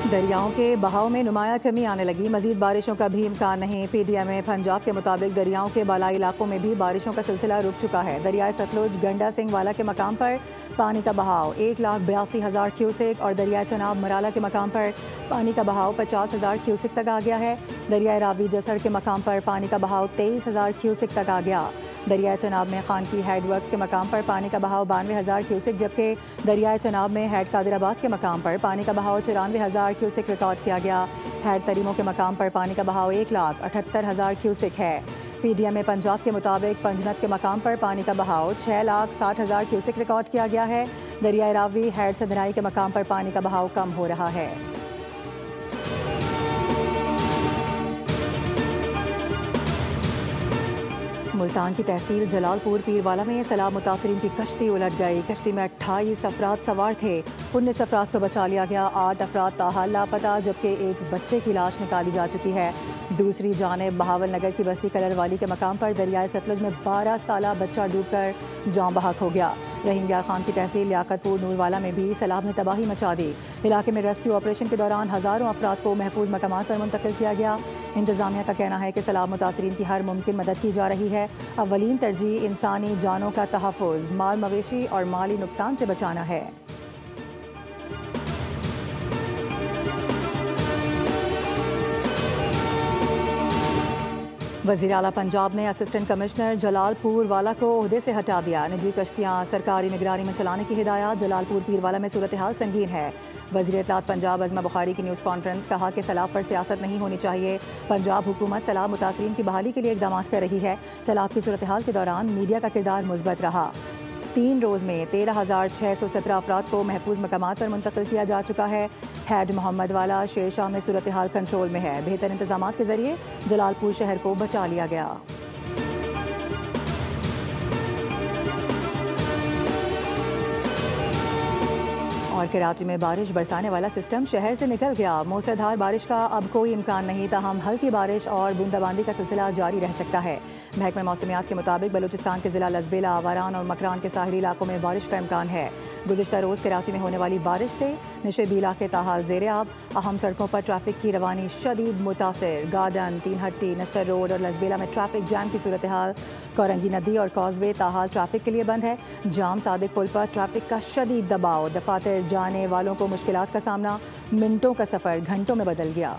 दरियाओं के बहाव में नुमाया कमी आने लगी। मजीद बारिशों का भी इम्कान नहीं। PTM पंजाब के मुताबिक दरियाओं के बालाई इलाकों में भी बारिशों का सिलसिला रुक चुका है। दरियाए सतलुज गंडा सिंह वाला के मकाम पर पानी का बहाव 1,82,000 क्यूसेक और दरियाए चनाब मराला के मकाम पर पानी का बहाव 50,000 क्यूसेक तक आ गया है। दरियाए रावी जसड़ के मकाम पर पानी का बहाव 23,000 क्यूसेक तक आ गया। दरियाए चनाब में खान की हेड वर्क्स के मकाम पर पानी का बहाव 92,000 क्यूसेक, जबकि दरियाए चनाब में हेड कादिराबाद के मकाम पर पानी का बहाव 94,000 क्यूसेक रिकॉर्ड किया गया। हेड तरीमों के मकाम पर पानी का बहाव 1,78,000 क्यूसेक है। PTM पंजाब के मुताबिक पंजनत के मकाम पर पानी का बहाव 6,60,000 क्यूसेक रिकॉर्ड किया गया है। दरियाए रावी हेड सदनाई के मकाम पर पानी का बहाव कम हो रहा है। मुल्तान की तहसील जलालपुर पीरवाला में सैलाब मुतासरीन की कश्ती उलट गई। कश्ती में 28 अफराद सवार थे। 19 अफराद को बचा लिया गया। 8 अफराद ताहाल लापता, जबकि एक बच्चे की लाश निकाली जा चुकी है। दूसरी जानिब बहावल नगर की बस्ती कलरवाली के मकाम पर दरियाए सतलुज में 12 साला बच्चा डूबकर जाँ बहक हो गया। रहीम यार खान की तहसील लियाकतपुर नूरवाला में भी सैलाब ने तबाही मचा दी। इलाके में रेस्क्यू ऑपरेशन के दौरान हज़ारों अफराद को महफूज मकामात पर मुंतकिल किया गया। इंतजामिया का कहना है कि सैलाब मुतासरीन की हर मुमकिन मदद की जा रही है। अव्वलीन तरजीह इंसानी जानों का तहफ़्फ़ुज़, माल मवेशी और माली नुकसान से बचाना है। वज़ीर आला पंजाब ने असिस्टेंट कमिश्नर जलालपुर वाला को ओहदे से हटा दिया। निजी कश्तियाँ सरकारी निगरानी में चलाने की हिदायत। जलालपुर पीरवाला में सूरत हाल संगीन है। वज़ीर इत्तलात पंजाब अज़मा बुखारी की न्यूज़ कॉन्फ्रेंस, कहा कि सैलाब पर सियासत नहीं होनी चाहिए। पंजाब हुकूमत सैलाब मुतासरीन की बहाली के लिए इक़दाम कर रही है। सैलाब की सूरत हाल के दौरान मीडिया का किरदार मुस्बत रहा। 3 रोज़ में 13,617 अफराद को महफूज मकामात पर मुंतकिल किया जा चुका है। हेड मोहम्मद वाला शेरशाह में सूरत हाल कंट्रोल में है। बेहतर इंतजामात के जरिए जलालपुर शहर को बचा लिया गया। और कराची में बारिश बरसाने वाला सिस्टम शहर से निकल गया। मूसलाधार बारिश का अब कोई इम्कान नहीं, ताहम हल्की बारिश और बूंदाबांदी का सिलसिला जारी रह सकता है। महकमे मौसमियात के मुताबिक बलूचिस्तान के ज़िला लजबेला, आवारान और मकरान के साहिली इलाकों में बारिश का इम्कान है। गुज़िश्ता रोज़ कराची में होने वाली बारिश से निशेबी इलाके ताहाल ज़ेरे आब। अहम सड़कों पर ट्रैफिक की रवानी शदीद मुतासिर। गार्डन, 3 हट्टी, नश्तर रोड और लजबेला में ट्रैफिक जैम की सूरत हाल। कोरंगी नदी और कॉजवे ताहाल ट्रैफिक के लिए बंद है। जाम सादिक पुल पर ट्रैफिक का शदीद दबाव। दफातर जाने वालों को मुश्किलात का सामना। मिनटों का सफ़र घंटों में बदल गया।